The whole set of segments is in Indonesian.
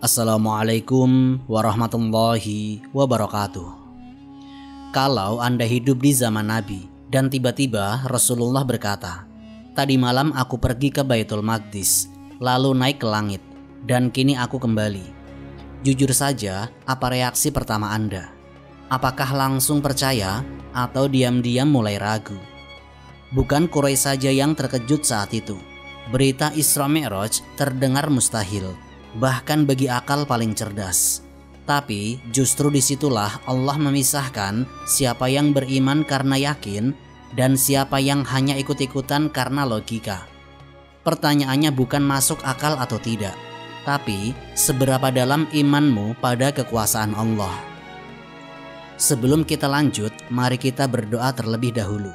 Assalamualaikum warahmatullahi wabarakatuh. Kalau Anda hidup di zaman Nabi dan tiba-tiba Rasulullah berkata, "Tadi malam aku pergi ke Baitul Maqdis, lalu naik ke langit, dan kini aku kembali." Jujur saja, apa reaksi pertama Anda? Apakah langsung percaya atau diam-diam mulai ragu? Bukan Quraisy saja yang terkejut saat itu. Berita Isra Mi'raj terdengar mustahil, bahkan bagi akal paling cerdas. Tapi justru disitulah Allah memisahkan siapa yang beriman karena yakin dan siapa yang hanya ikut-ikutan karena logika. Pertanyaannya bukan masuk akal atau tidak, tapi seberapa dalam imanmu pada kekuasaan Allah. Sebelum kita lanjut, mari kita berdoa terlebih dahulu.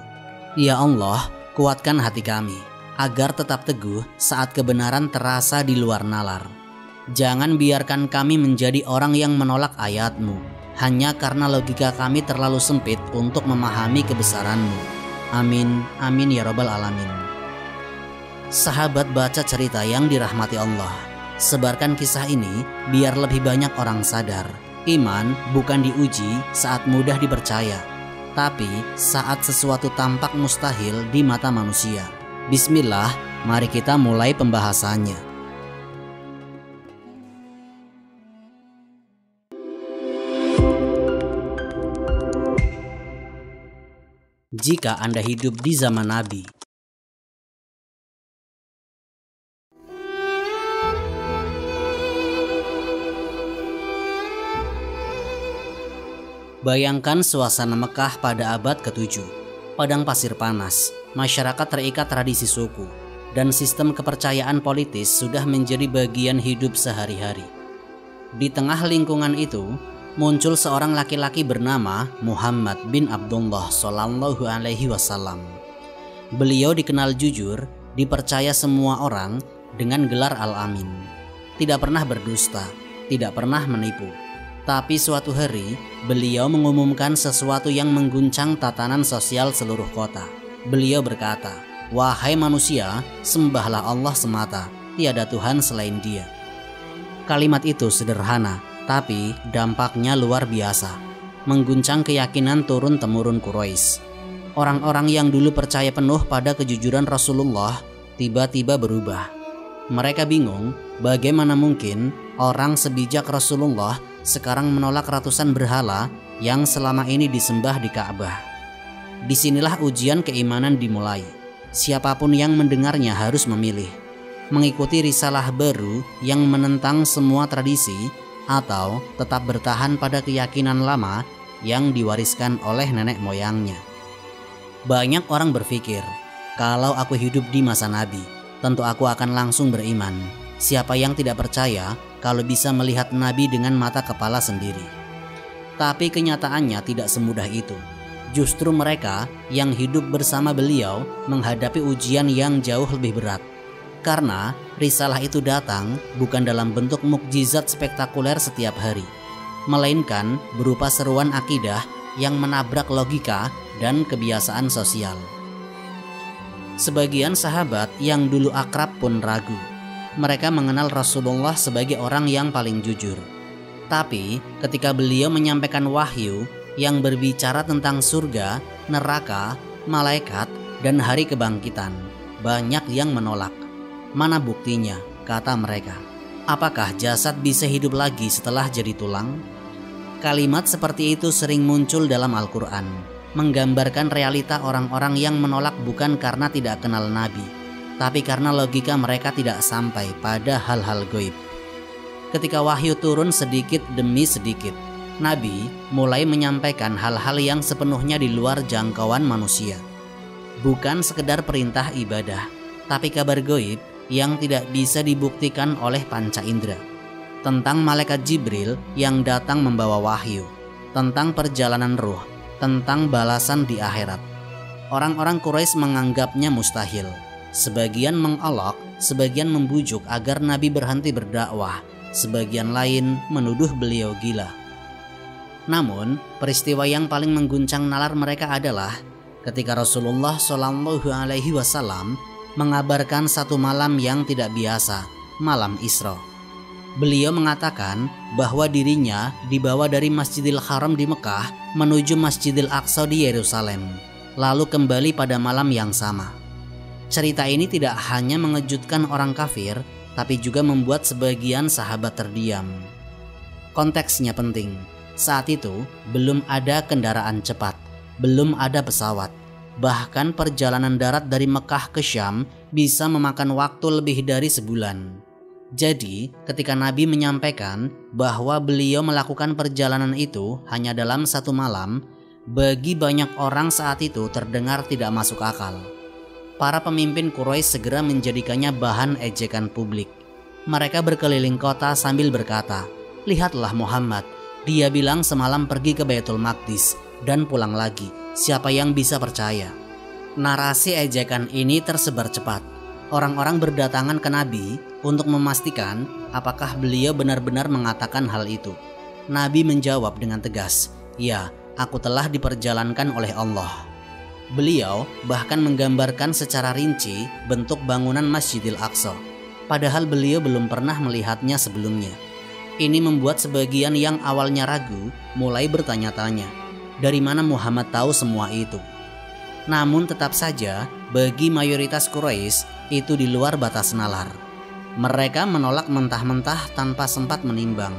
Ya Allah, kuatkan hati kami agar tetap teguh saat kebenaran terasa di luar nalar. Jangan biarkan kami menjadi orang yang menolak ayat-Mu hanya karena logika kami terlalu sempit untuk memahami kebesaran-Mu. Amin, amin ya rabbal alamin. Sahabat, baca cerita yang dirahmati Allah. Sebarkan kisah ini biar lebih banyak orang sadar. Iman bukan diuji saat mudah dipercaya, tapi saat sesuatu tampak mustahil di mata manusia. Bismillah, mari kita mulai pembahasannya. Jika Anda hidup di zaman Nabi, bayangkan suasana Mekah pada abad ke-7. Padang pasir panas, masyarakat terikat tradisi suku, dan sistem kepercayaan politis sudah menjadi bagian hidup sehari-hari. Di tengah lingkungan itu, muncul seorang laki-laki bernama Muhammad bin Abdullah Sallallahu Alaihi Wasallam. Beliau dikenal jujur, dipercaya semua orang dengan gelar Al-Amin. Tidak pernah berdusta, tidak pernah menipu. Tapi suatu hari, beliau mengumumkan sesuatu yang mengguncang tatanan sosial seluruh kota. Beliau berkata, "Wahai manusia, sembahlah Allah semata, tiada Tuhan selain Dia." Kalimat itu sederhana, tapi dampaknya luar biasa, mengguncang keyakinan turun-temurun Quraisy. Orang-orang yang dulu percaya penuh pada kejujuran Rasulullah tiba-tiba berubah. Mereka bingung bagaimana mungkin orang sebijak Rasulullah sekarang menolak ratusan berhala yang selama ini disembah di Ka'bah. Disinilah ujian keimanan dimulai. Siapapun yang mendengarnya harus memilih, mengikuti risalah baru yang menentang semua tradisi, atau tetap bertahan pada keyakinan lama yang diwariskan oleh nenek moyangnya. Banyak orang berpikir, kalau aku hidup di masa Nabi, tentu aku akan langsung beriman. Siapa yang tidak percaya kalau bisa melihat Nabi dengan mata kepala sendiri? Tapi kenyataannya tidak semudah itu. Justru mereka yang hidup bersama beliau menghadapi ujian yang jauh lebih berat. Karena risalah itu datang bukan dalam bentuk mukjizat spektakuler setiap hari, melainkan berupa seruan akidah yang menabrak logika dan kebiasaan sosial. Sebagian sahabat yang dulu akrab pun ragu. Mereka mengenal Rasulullah sebagai orang yang paling jujur. Tapi ketika beliau menyampaikan wahyu yang berbicara tentang surga, neraka, malaikat, dan hari kebangkitan, banyak yang menolak. "Mana buktinya?" kata mereka. "Apakah jasad bisa hidup lagi setelah jadi tulang?" Kalimat seperti itu sering muncul dalam Al-Quran, menggambarkan realita orang-orang yang menolak bukan karena tidak kenal Nabi, tapi karena logika mereka tidak sampai pada hal-hal gaib. Ketika wahyu turun sedikit demi sedikit, Nabi mulai menyampaikan hal-hal yang sepenuhnya di luar jangkauan manusia. Bukan sekedar perintah ibadah, tapi kabar gaib yang tidak bisa dibuktikan oleh panca indera. Tentang malaikat Jibril yang datang membawa wahyu, tentang perjalanan ruh, tentang balasan di akhirat. Orang-orang Quraisy menganggapnya mustahil. Sebagian mengelak, sebagian membujuk agar Nabi berhenti berdakwah, sebagian lain menuduh beliau gila. Namun, peristiwa yang paling mengguncang nalar mereka adalah ketika Rasulullah Shallallahu Alaihi Wasallam mengabarkan satu malam yang tidak biasa, malam Isra. Beliau mengatakan bahwa dirinya dibawa dari Masjidil Haram di Mekah menuju Masjidil Aqsa di Yerusalem, lalu kembali pada malam yang sama. Cerita ini tidak hanya mengejutkan orang kafir, tapi juga membuat sebagian sahabat terdiam. Konteksnya penting. Saat itu belum ada kendaraan cepat, belum ada pesawat. Bahkan perjalanan darat dari Mekah ke Syam bisa memakan waktu lebih dari sebulan. Jadi, ketika Nabi menyampaikan bahwa beliau melakukan perjalanan itu hanya dalam satu malam, bagi banyak orang saat itu terdengar tidak masuk akal. Para pemimpin Quraisy segera menjadikannya bahan ejekan publik. Mereka berkeliling kota sambil berkata, "Lihatlah Muhammad, dia bilang semalam pergi ke Baitul Maqdis dan pulang lagi. Siapa yang bisa percaya?" Narasi ejekan ini tersebar cepat. Orang-orang berdatangan ke Nabi untuk memastikan apakah beliau benar-benar mengatakan hal itu. Nabi menjawab dengan tegas, "Ya, aku telah diperjalankan oleh Allah." Beliau bahkan menggambarkan secara rinci bentuk bangunan Masjidil Aqsa, padahal beliau belum pernah melihatnya sebelumnya. Ini membuat sebagian yang awalnya ragu mulai bertanya-tanya, dari mana Muhammad tahu semua itu? Namun tetap saja bagi mayoritas Quraisy itu di luar batas nalar. Mereka menolak mentah-mentah tanpa sempat menimbang.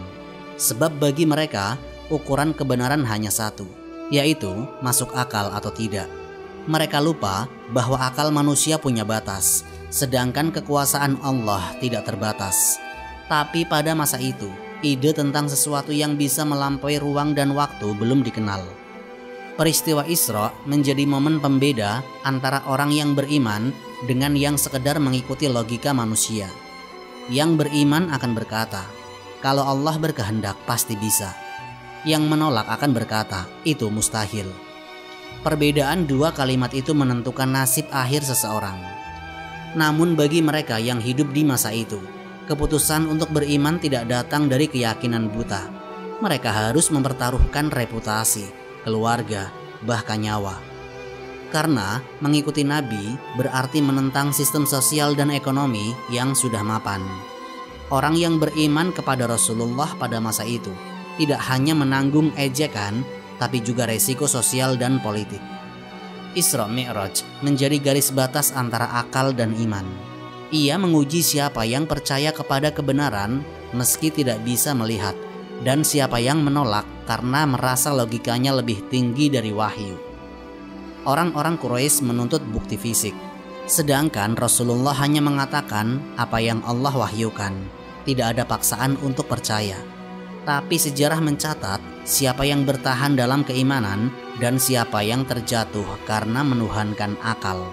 Sebab bagi mereka ukuran kebenaran hanya satu, yaitu masuk akal atau tidak. Mereka lupa bahwa akal manusia punya batas, sedangkan kekuasaan Allah tidak terbatas. Tapi pada masa itu, ide tentang sesuatu yang bisa melampaui ruang dan waktu belum dikenal. Peristiwa Isra menjadi momen pembeda antara orang yang beriman dengan yang sekedar mengikuti logika manusia. Yang beriman akan berkata, "Kalau Allah berkehendak pasti bisa." Yang menolak akan berkata, "Itu mustahil." Perbedaan dua kalimat itu menentukan nasib akhir seseorang. Namun bagi mereka yang hidup di masa itu, keputusan untuk beriman tidak datang dari keyakinan buta. Mereka harus mempertaruhkan reputasi, keluarga, bahkan nyawa. Karena mengikuti Nabi berarti menentang sistem sosial dan ekonomi yang sudah mapan. Orang yang beriman kepada Rasulullah pada masa itu tidak hanya menanggung ejekan, tapi juga resiko sosial dan politik. Isra Mi'raj menjadi garis batas antara akal dan iman. Ia menguji siapa yang percaya kepada kebenaran meski tidak bisa melihat, dan siapa yang menolak karena merasa logikanya lebih tinggi dari wahyu. Orang-orang Quraisy menuntut bukti fisik, sedangkan Rasulullah hanya mengatakan apa yang Allah wahyukan. Tidak ada paksaan untuk percaya. Tapi sejarah mencatat siapa yang bertahan dalam keimanan dan siapa yang terjatuh karena menuhankan akal.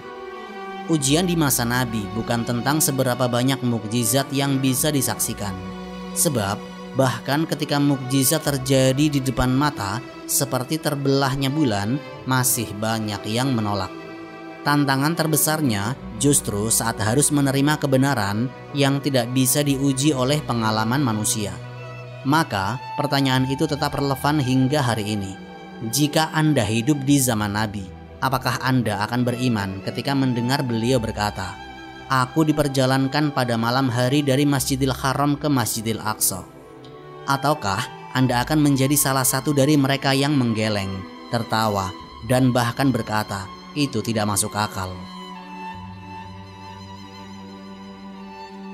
Ujian di masa Nabi bukan tentang seberapa banyak mukjizat yang bisa disaksikan. Sebab bahkan ketika mukjizat terjadi di depan mata, seperti terbelahnya bulan, masih banyak yang menolak. Tantangan terbesarnya justru saat harus menerima kebenaran yang tidak bisa diuji oleh pengalaman manusia. Maka pertanyaan itu tetap relevan hingga hari ini. Jika Anda hidup di zaman Nabi, apakah Anda akan beriman ketika mendengar beliau berkata, "Aku diperjalankan pada malam hari dari Masjidil Haram ke Masjidil Aqsa"? Ataukah Anda akan menjadi salah satu dari mereka yang menggeleng, tertawa, dan bahkan berkata, "Itu tidak masuk akal"?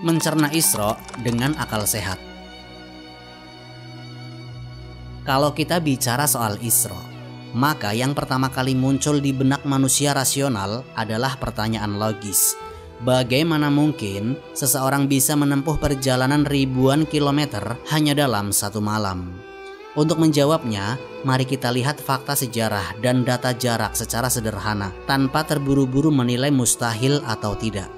Mencerna Isra dengan akal sehat. Kalau kita bicara soal Isra, maka yang pertama kali muncul di benak manusia rasional adalah pertanyaan logis. Bagaimana mungkin seseorang bisa menempuh perjalanan ribuan kilometer hanya dalam satu malam? Untuk menjawabnya, mari kita lihat fakta sejarah dan data jarak secara sederhana tanpa terburu-buru menilai mustahil atau tidak.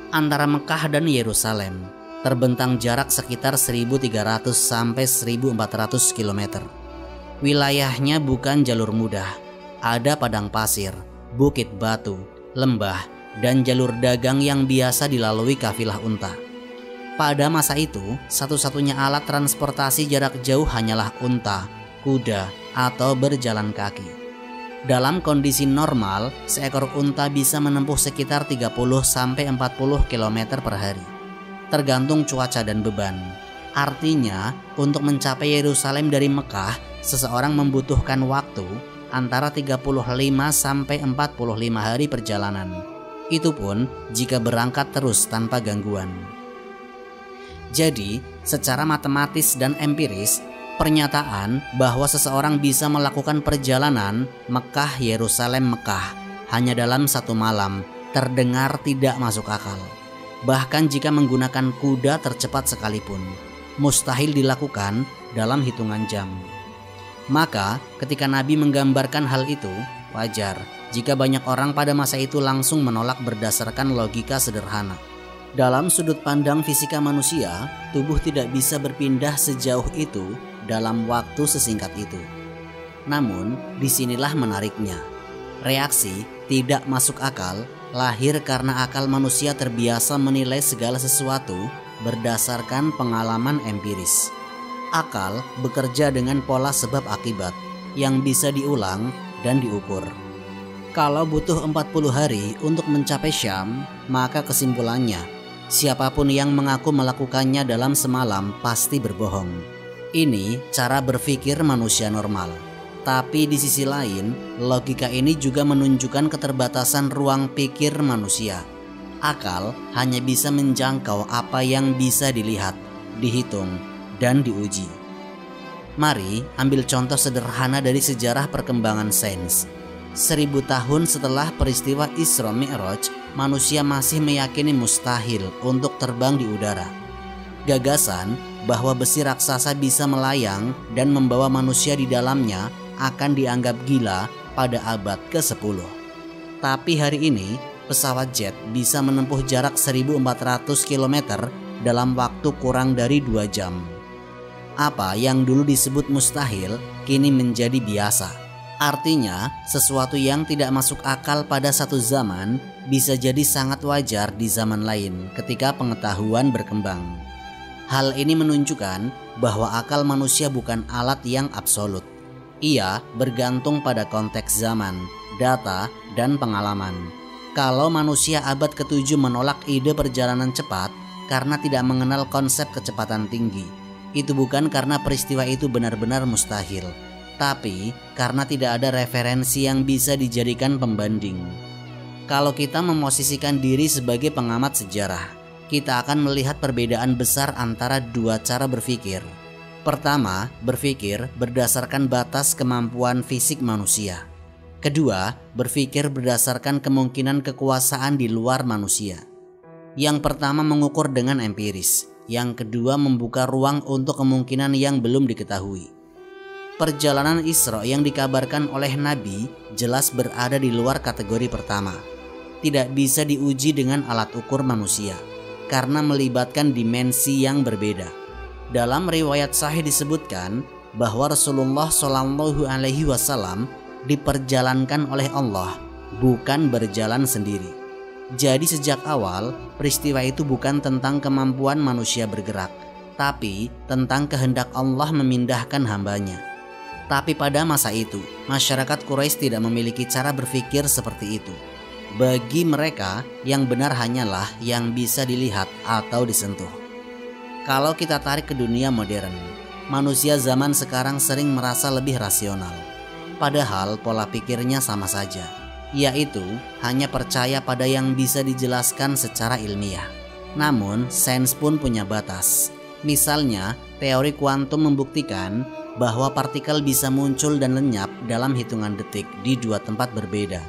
Antara Mekah dan Yerusalem terbentang jarak sekitar 1.300 sampai 1.400 km. Wilayahnya bukan jalur mudah. Ada padang pasir, bukit batu, lembah, dan jalur dagang yang biasa dilalui kafilah unta. Pada masa itu, satu-satunya alat transportasi jarak jauh hanyalah unta, kuda, atau berjalan kaki. Dalam kondisi normal, seekor unta bisa menempuh sekitar 30-40 km per hari, tergantung cuaca dan beban. Artinya, untuk mencapai Yerusalem dari Mekah, seseorang membutuhkan waktu antara 35 sampai 45 hari perjalanan. Itu pun jika berangkat terus tanpa gangguan. Jadi, secara matematis dan empiris, pernyataan bahwa seseorang bisa melakukan perjalanan Mekah-Yerusalem-Mekah hanya dalam 1 malam terdengar tidak masuk akal. Bahkan jika menggunakan kuda tercepat sekalipun, mustahil dilakukan dalam hitungan jam. Maka ketika Nabi menggambarkan hal itu, wajar jika banyak orang pada masa itu langsung menolak berdasarkan logika sederhana. Dalam sudut pandang fisika manusia, tubuh tidak bisa berpindah sejauh itu dalam waktu sesingkat itu. Namun, disinilah menariknya. Reaksi tidak masuk akal lahir karena akal manusia terbiasa menilai segala sesuatu berdasarkan pengalaman empiris. Akal bekerja dengan pola sebab akibat yang bisa diulang dan diukur. Kalau butuh 40 hari untuk mencapai Syam, maka kesimpulannya, siapapun yang mengaku melakukannya dalam semalam pasti berbohong. Ini cara berpikir manusia normal. Tapi di sisi lain, logika ini juga menunjukkan keterbatasan ruang pikir manusia. Akal hanya bisa menjangkau apa yang bisa dilihat, dihitung, dan diuji. Mari ambil contoh sederhana dari sejarah perkembangan sains. 1000 tahun setelah peristiwa Isra Mi'raj, manusia masih meyakini mustahil untuk terbang di udara. Gagasan bahwa besi raksasa bisa melayang dan membawa manusia di dalamnya akan dianggap gila pada abad ke-10. Tapi hari ini, pesawat jet bisa menempuh jarak 1400 km dalam waktu kurang dari 2 jam. Apa yang dulu disebut mustahil kini menjadi biasa. Artinya, sesuatu yang tidak masuk akal pada satu zaman bisa jadi sangat wajar di zaman lain ketika pengetahuan berkembang. Hal ini menunjukkan bahwa akal manusia bukan alat yang absolut. Ia bergantung pada konteks zaman, data, dan pengalaman. Kalau manusia abad ke-7 menolak ide perjalanan cepat karena tidak mengenal konsep kecepatan tinggi, itu bukan karena peristiwa itu benar-benar mustahil, tapi karena tidak ada referensi yang bisa dijadikan pembanding. Kalau kita memosisikan diri sebagai pengamat sejarah, kita akan melihat perbedaan besar antara dua cara berpikir. Pertama, berpikir berdasarkan batas kemampuan fisik manusia. Kedua, berpikir berdasarkan kemungkinan kekuasaan di luar manusia. Yang pertama mengukur dengan empiris, yang kedua membuka ruang untuk kemungkinan yang belum diketahui. Perjalanan Isra yang dikabarkan oleh Nabi jelas berada di luar kategori pertama. Tidak bisa diuji dengan alat ukur manusia, karena melibatkan dimensi yang berbeda. Dalam riwayat sahih disebutkan bahwa Rasulullah SAW diperjalankan oleh Allah, bukan berjalan sendiri. Jadi sejak awal peristiwa itu bukan tentang kemampuan manusia bergerak, tapi tentang kehendak Allah memindahkan hambanya. Tapi pada masa itu, masyarakat Quraisy tidak memiliki cara berpikir seperti itu. Bagi mereka, yang benar hanyalah yang bisa dilihat atau disentuh. Kalau kita tarik ke dunia modern, manusia zaman sekarang sering merasa lebih rasional. Padahal pola pikirnya sama saja, yaitu hanya percaya pada yang bisa dijelaskan secara ilmiah. Namun, sains pun punya batas. Misalnya, teori kuantum membuktikan bahwa partikel bisa muncul dan lenyap dalam hitungan detik di dua tempat berbeda.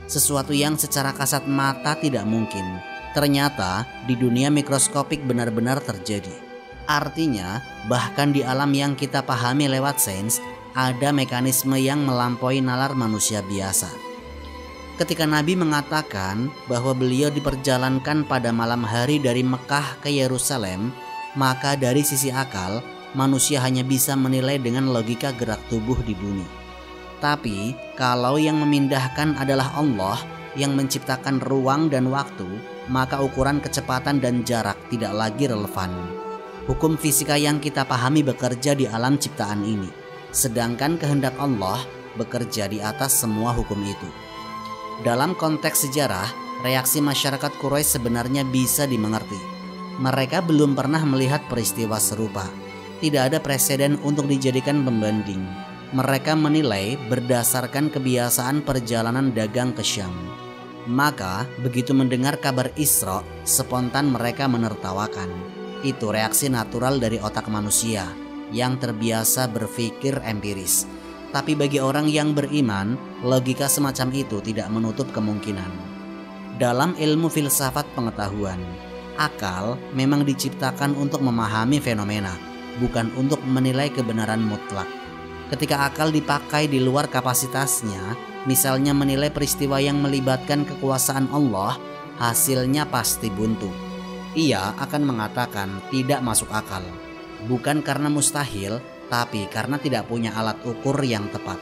Sesuatu yang secara kasat mata tidak mungkin, ternyata di dunia mikroskopik benar-benar terjadi. Artinya, bahkan di alam yang kita pahami lewat sains, ada mekanisme yang melampaui nalar manusia biasa. Ketika Nabi mengatakan bahwa beliau diperjalankan pada malam hari dari Mekah ke Yerusalem, maka dari sisi akal, manusia hanya bisa menilai dengan logika gerak tubuh di bumi. Tapi, kalau yang memindahkan adalah Allah yang menciptakan ruang dan waktu, maka ukuran kecepatan dan jarak tidak lagi relevan. Hukum fisika yang kita pahami bekerja di alam ciptaan ini, sedangkan kehendak Allah bekerja di atas semua hukum itu. Dalam konteks sejarah, reaksi masyarakat Quraisy sebenarnya bisa dimengerti. Mereka belum pernah melihat peristiwa serupa. Tidak ada preseden untuk dijadikan pembanding. Mereka menilai berdasarkan kebiasaan perjalanan dagang ke Syam. Maka begitu mendengar kabar Isra, spontan mereka menertawakan. Itu reaksi natural dari otak manusia yang terbiasa berpikir empiris. Tapi bagi orang yang beriman, logika semacam itu tidak menutup kemungkinan. Dalam ilmu filsafat pengetahuan, akal memang diciptakan untuk memahami fenomena, bukan untuk menilai kebenaran mutlak. Ketika akal dipakai di luar kapasitasnya, misalnya menilai peristiwa yang melibatkan kekuasaan Allah, hasilnya pasti buntu. Ia akan mengatakan tidak masuk akal, bukan karena mustahil, tapi karena tidak punya alat ukur yang tepat.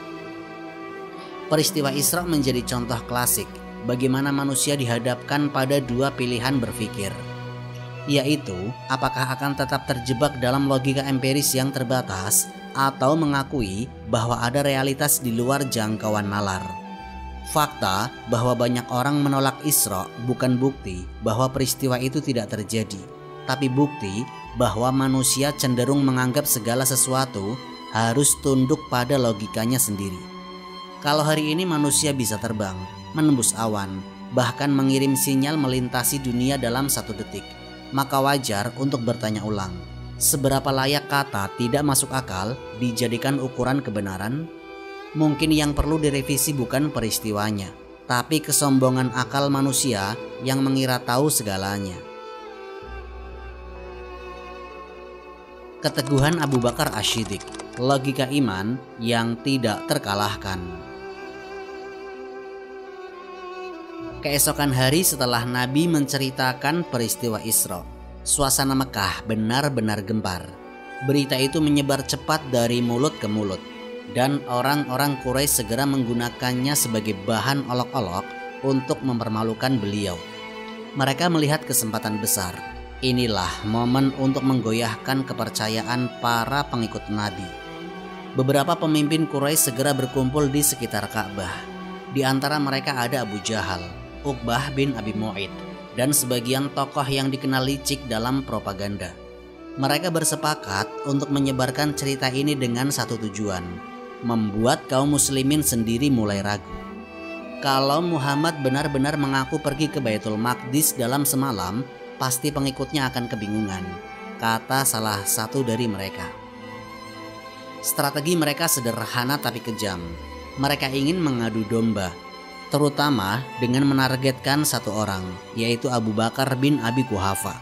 Peristiwa Isra menjadi contoh klasik bagaimana manusia dihadapkan pada dua pilihan berpikir, yaitu apakah akan tetap terjebak dalam logika empiris yang terbatas atau mengakui bahwa ada realitas di luar jangkauan nalar. Fakta bahwa banyak orang menolak Isra bukan bukti bahwa peristiwa itu tidak terjadi, tapi bukti bahwa manusia cenderung menganggap segala sesuatu harus tunduk pada logikanya sendiri. Kalau hari ini manusia bisa terbang, menembus awan, bahkan mengirim sinyal melintasi dunia dalam 1 detik, maka wajar untuk bertanya ulang, seberapa layak kata tidak masuk akal dijadikan ukuran kebenaran? Mungkin yang perlu direvisi bukan peristiwanya, tapi kesombongan akal manusia yang mengira tahu segalanya. Keteguhan Abu Bakar Asy-Siddiq, logika iman yang tidak terkalahkan. Keesokan hari setelah Nabi menceritakan peristiwa Isra, suasana Mekah benar-benar gempar. Berita itu menyebar cepat dari mulut ke mulut, dan orang-orang Quraisy segera menggunakannya sebagai bahan olok-olok untuk mempermalukan beliau. Mereka melihat kesempatan besar. Inilah momen untuk menggoyahkan kepercayaan para pengikut Nabi. Beberapa pemimpin Quraisy segera berkumpul di sekitar Ka'bah. Di antara mereka ada Abu Jahal, Uqbah bin Abi Mu'aid, dan sebagian tokoh yang dikenal licik dalam propaganda. Mereka bersepakat untuk menyebarkan cerita ini dengan satu tujuan, membuat kaum muslimin sendiri mulai ragu. Kalau Muhammad benar-benar mengaku pergi ke Baitul Maqdis dalam semalam, pasti pengikutnya akan kebingungan, kata salah satu dari mereka. Strategi mereka sederhana tapi kejam. Mereka ingin mengadu domba, terutama dengan menargetkan satu orang, yaitu Abu Bakar bin Abi Quhafa.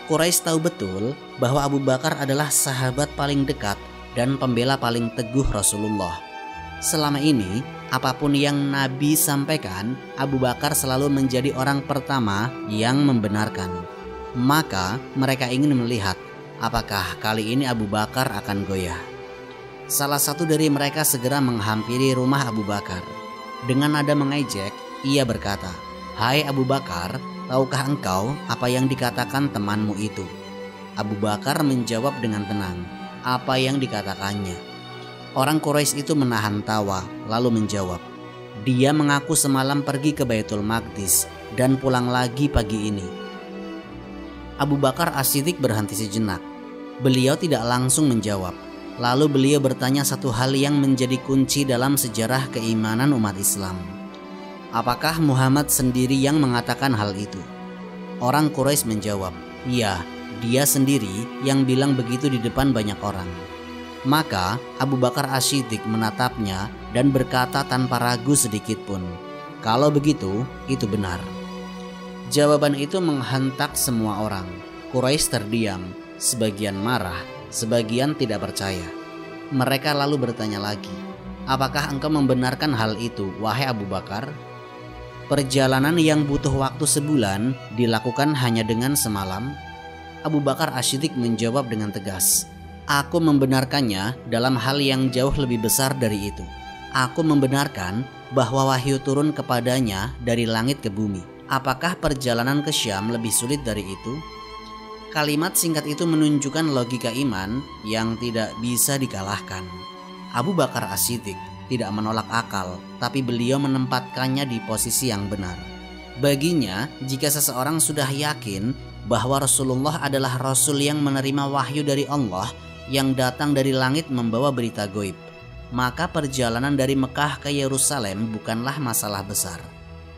Quraisy tahu betul bahwa Abu Bakar adalah sahabat paling dekat dan pembela paling teguh Rasulullah. Selama ini, apapun yang Nabi sampaikan, Abu Bakar selalu menjadi orang pertama yang membenarkan. Maka mereka ingin melihat apakah kali ini Abu Bakar akan goyah. Salah satu dari mereka segera menghampiri rumah Abu Bakar. Dengan nada mengejek, ia berkata, "Hai Abu Bakar, tahukah engkau apa yang dikatakan temanmu itu?" Abu Bakar menjawab dengan tenang, "Apa yang dikatakannya?" Orang Quraisy itu menahan tawa, lalu menjawab, "Dia mengaku semalam pergi ke Baitul Maqdis dan pulang lagi pagi ini." Abu Bakar Asy-Siddiq berhenti sejenak. Beliau tidak langsung menjawab. Lalu beliau bertanya satu hal yang menjadi kunci dalam sejarah keimanan umat Islam. Apakah Muhammad sendiri yang mengatakan hal itu? Orang Quraisy menjawab, "Iya, dia sendiri yang bilang begitu di depan banyak orang." Maka Abu Bakar Asy-Siddiq menatapnya dan berkata tanpa ragu sedikit pun, "Kalau begitu, itu benar." Jawaban itu menghentak semua orang. Quraisy terdiam, sebagian marah, sebagian tidak percaya. Mereka lalu bertanya lagi, "Apakah engkau membenarkan hal itu, wahai Abu Bakar?" Perjalanan yang butuh waktu sebulan dilakukan hanya dengan semalam. Abu Bakar Asy-Siddiq menjawab dengan tegas, "Aku membenarkannya dalam hal yang jauh lebih besar dari itu. Aku membenarkan bahwa wahyu turun kepadanya dari langit ke bumi. Apakah perjalanan ke Syam lebih sulit dari itu?" Kalimat singkat itu menunjukkan logika iman yang tidak bisa dikalahkan. Abu Bakar Asy-Siddiq tidak menolak akal, tapi beliau menempatkannya di posisi yang benar. Baginya, jika seseorang sudah yakin bahwa Rasulullah adalah Rasul yang menerima wahyu dari Allah yang datang dari langit membawa berita goib, maka perjalanan dari Mekah ke Yerusalem bukanlah masalah besar.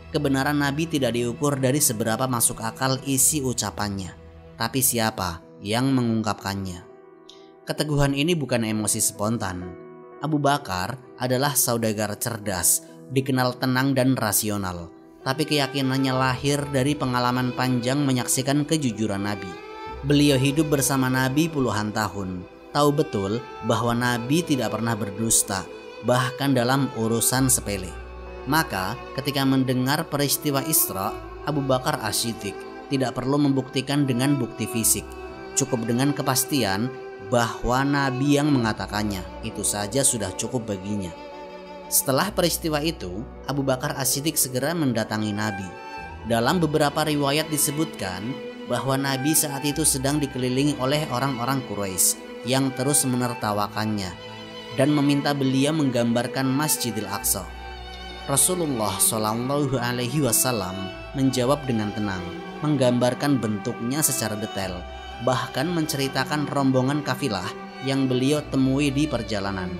Kebenaran Nabi tidak diukur dari seberapa masuk akal isi ucapannya, tapi siapa yang mengungkapkannya. Keteguhan ini bukan emosi spontan. Abu Bakar adalah saudagar cerdas, dikenal tenang dan rasional, tapi keyakinannya lahir dari pengalaman panjang menyaksikan kejujuran Nabi. Beliau hidup bersama Nabi puluhan tahun, tahu betul bahwa Nabi tidak pernah berdusta, bahkan dalam urusan sepele. Maka ketika mendengar peristiwa Isra, Abu Bakar As-Siddiq tidak perlu membuktikan dengan bukti fisik, cukup dengan kepastian bahwa Nabi yang mengatakannya, itu saja sudah cukup baginya. Setelah peristiwa itu, Abu Bakar As-Siddiq segera mendatangi Nabi. Dalam beberapa riwayat disebutkan bahwa Nabi saat itu sedang dikelilingi oleh orang-orang Quraisy yang terus menertawakannya dan meminta beliau menggambarkan Masjidil Aqsa. Rasulullah Shallallahu Alaihi Wasallam menjawab dengan tenang, menggambarkan bentuknya secara detail, bahkan menceritakan rombongan kafilah yang beliau temui di perjalanan.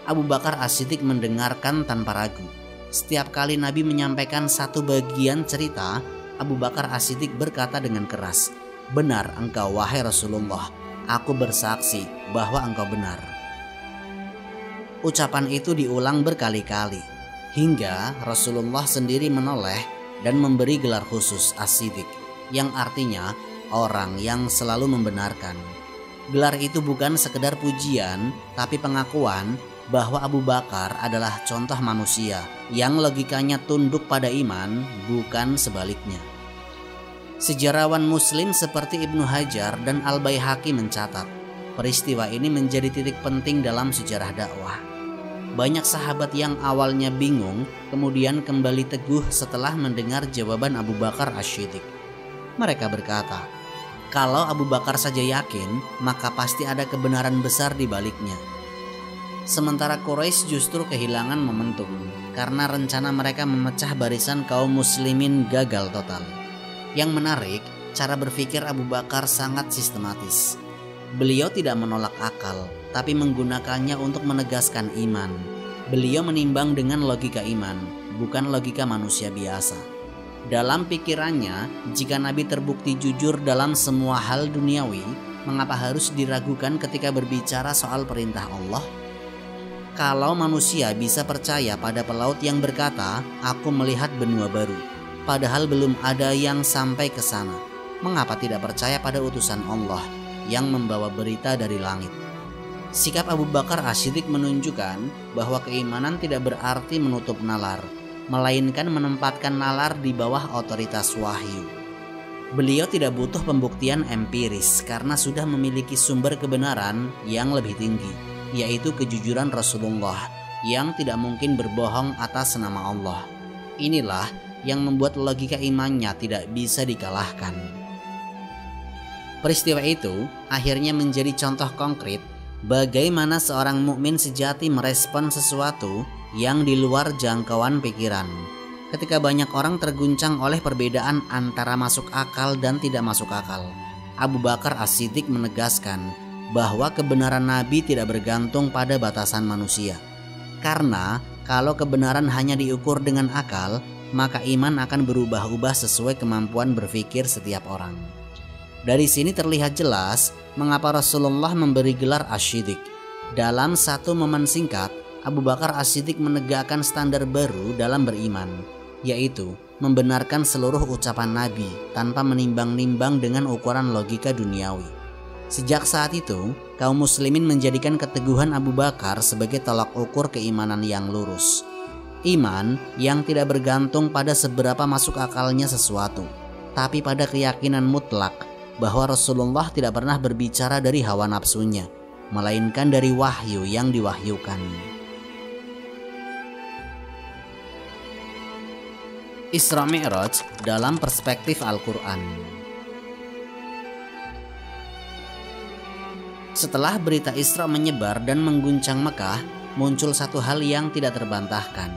Abu Bakar As-Siddiq mendengarkan tanpa ragu. Setiap kali Nabi menyampaikan satu bagian cerita, Abu Bakar As-Siddiq berkata dengan keras, "Benar engkau wahai Rasulullah, aku bersaksi bahwa engkau benar." Ucapan itu diulang berkali-kali, hingga Rasulullah sendiri menoleh dan memberi gelar khusus As-Siddiq, yang artinya orang yang selalu membenarkan. Gelar itu bukan sekedar pujian, tapi pengakuan bahwa Abu Bakar adalah contoh manusia yang logikanya tunduk pada iman, bukan sebaliknya. Sejarawan Muslim seperti Ibnu Hajar dan Al-Baihaqi mencatat, peristiwa ini menjadi titik penting dalam sejarah dakwah. Banyak sahabat yang awalnya bingung kemudian kembali teguh setelah mendengar jawaban Abu Bakar As-Siddiq. Mereka berkata, kalau Abu Bakar saja yakin, maka pasti ada kebenaran besar di baliknya. Sementara Quraisy justru kehilangan momentum karena rencana mereka memecah barisan kaum muslimin gagal total. Yang menarik, cara berpikir Abu Bakar sangat sistematis. Beliau tidak menolak akal, tapi menggunakannya untuk menegaskan iman. Beliau menimbang dengan logika iman, bukan logika manusia biasa. Dalam pikirannya, jika Nabi terbukti jujur dalam semua hal duniawi, mengapa harus diragukan ketika berbicara soal perintah Allah? Kalau manusia bisa percaya pada pelaut yang berkata, "Aku melihat benua baru," padahal belum ada yang sampai ke sana, mengapa tidak percaya pada utusan Allah yang membawa berita dari langit? Sikap Abu Bakar As-Siddiq menunjukkan bahwa keimanan tidak berarti menutup nalar, melainkan menempatkan nalar di bawah otoritas wahyu. Beliau tidak butuh pembuktian empiris karena sudah memiliki sumber kebenaran yang lebih tinggi, yaitu kejujuran Rasulullah yang tidak mungkin berbohong atas nama Allah. Inilah yang membuat logika imannya tidak bisa dikalahkan. Peristiwa itu akhirnya menjadi contoh konkret bagaimana seorang mukmin sejati merespon sesuatu yang di luar jangkauan pikiran. Ketika banyak orang terguncang oleh perbedaan antara masuk akal dan tidak masuk akal, Abu Bakar As-Siddiq menegaskan bahwa kebenaran Nabi tidak bergantung pada batasan manusia. Karena kalau kebenaran hanya diukur dengan akal, maka iman akan berubah-ubah sesuai kemampuan berpikir setiap orang. Dari sini terlihat jelas mengapa Rasulullah memberi gelar As-Siddiq. Dalam satu momen singkat, Abu Bakar As-Siddiq menegakkan standar baru dalam beriman, yaitu membenarkan seluruh ucapan Nabi tanpa menimbang-nimbang dengan ukuran logika duniawi. Sejak saat itu, kaum muslimin menjadikan keteguhan Abu Bakar sebagai tolak ukur keimanan yang lurus. Iman yang tidak bergantung pada seberapa masuk akalnya sesuatu, tapi pada keyakinan mutlak bahwa Rasulullah tidak pernah berbicara dari hawa nafsunya, melainkan dari wahyu yang diwahyukan. Isra Mi'raj dalam perspektif Al-Quran. Setelah berita Isra menyebar dan mengguncang Mekah, muncul satu hal yang tidak terbantahkan,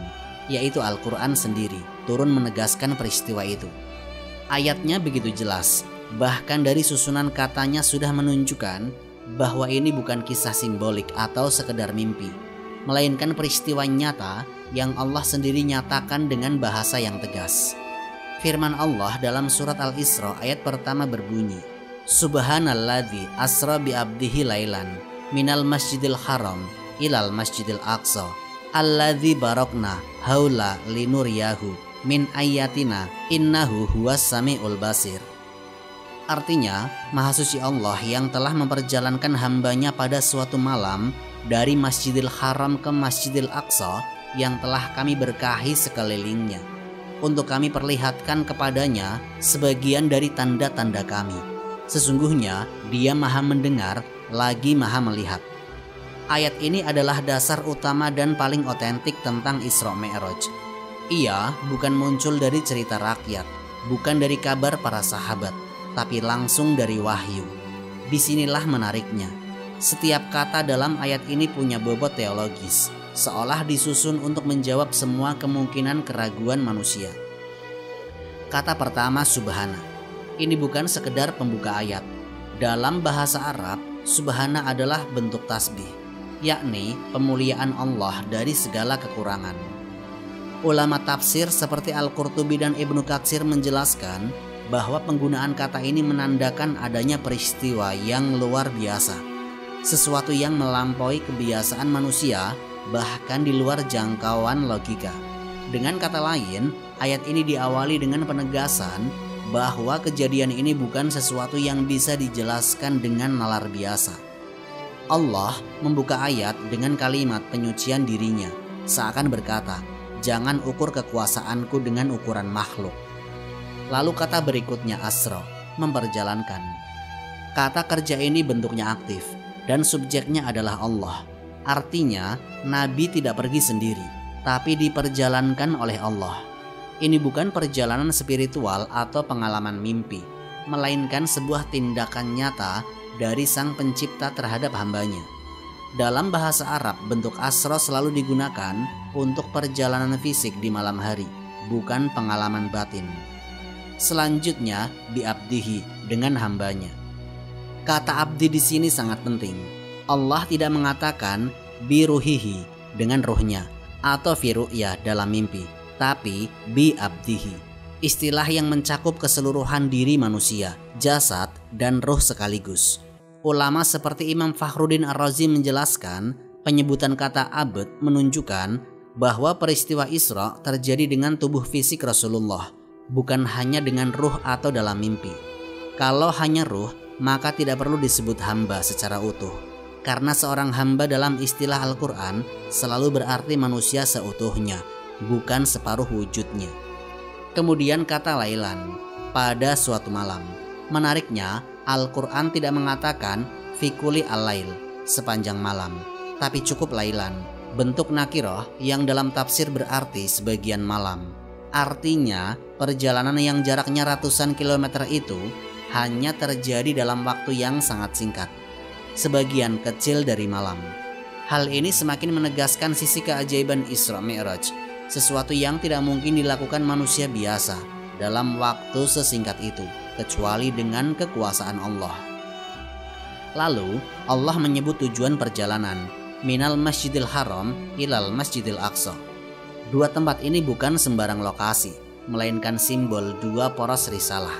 yaitu Al-Quran sendiri turun menegaskan peristiwa itu. Ayatnya begitu jelas, Bahkan dari susunan katanya sudah menunjukkan bahwa ini bukan kisah simbolik atau sekedar mimpi, melainkan peristiwa nyata yang Allah sendiri nyatakan dengan bahasa yang tegas. Firman Allah dalam surat Al-Isra ayat pertama berbunyi, Subhanalladzi asra bi abdihi lailan minal masjidil haram ilal masjidil aqsa alladzi barokna haula linuriyahu min ayatina innahu huwas samiul basir. Artinya, Maha Suci Allah yang telah memperjalankan hambanya pada suatu malam dari Masjidil Haram ke Masjidil Aqsa yang telah kami berkahi sekelilingnya, untuk kami perlihatkan kepadanya sebagian dari tanda-tanda kami. Sesungguhnya Dia Maha Mendengar lagi Maha Melihat. Ayat ini adalah dasar utama dan paling otentik tentang Isra Mi'raj. Ia bukan muncul dari cerita rakyat, bukan dari kabar para sahabat, tapi langsung dari wahyu. Disinilah menariknya. Setiap kata dalam ayat ini punya bobot teologis, seolah disusun untuk menjawab semua kemungkinan keraguan manusia. Kata pertama subhana. Ini bukan sekedar pembuka ayat. Dalam bahasa Arab, subhana adalah bentuk tasbih, yakni pemuliaan Allah dari segala kekurangan. Ulama tafsir seperti Al-Qurtubi dan Ibnu Katsir menjelaskan bahwa penggunaan kata ini menandakan adanya peristiwa yang luar biasa, sesuatu yang melampaui kebiasaan manusia, bahkan di luar jangkauan logika. Dengan kata lain, ayat ini diawali dengan penegasan bahwa kejadian ini bukan sesuatu yang bisa dijelaskan dengan nalar biasa. Allah membuka ayat dengan kalimat penyucian dirinya, seakan berkata, "Jangan ukur kekuasaanku dengan ukuran makhluk." Lalu kata berikutnya asra, memperjalankan. Kata kerja ini bentuknya aktif dan subjeknya adalah Allah. Artinya Nabi tidak pergi sendiri, tapi diperjalankan oleh Allah. Ini bukan perjalanan spiritual atau pengalaman mimpi, melainkan sebuah tindakan nyata dari Sang Pencipta terhadap hambanya. Dalam bahasa Arab, bentuk asra selalu digunakan untuk perjalanan fisik di malam hari, bukan pengalaman batin. Selanjutnya biabdihi, dengan hambanya. Kata abdi di sini sangat penting. Allah tidak mengatakan biruhihi, dengan ruhnya, atau firu'ya dalam mimpi, tapi biabdihi, istilah yang mencakup keseluruhan diri manusia, jasad dan ruh sekaligus. Ulama seperti Imam Fakhruddin Ar-Razi menjelaskan, penyebutan kata abd menunjukkan bahwa peristiwa Isra terjadi dengan tubuh fisik Rasulullah, bukan hanya dengan ruh atau dalam mimpi. Kalau hanya ruh, maka tidak perlu disebut hamba secara utuh, karena seorang hamba dalam istilah Al-Quran selalu berarti manusia seutuhnya, bukan separuh wujudnya. Kemudian kata lailan, pada suatu malam. Menariknya, Al-Quran tidak mengatakan fikuli al-lail, sepanjang malam, tapi cukup lailan, bentuk nakiroh yang dalam tafsir berarti sebagian malam. Artinya, perjalanan yang jaraknya ratusan kilometer itu hanya terjadi dalam waktu yang sangat singkat, sebagian kecil dari malam. Hal ini semakin menegaskan sisi keajaiban Isra Mi'raj, sesuatu yang tidak mungkin dilakukan manusia biasa dalam waktu sesingkat itu, kecuali dengan kekuasaan Allah. Lalu, Allah menyebut tujuan perjalanan, minal masjidil haram ilal masjidil aqsa. Dua tempat ini bukan sembarang lokasi, melainkan simbol dua poros risalah.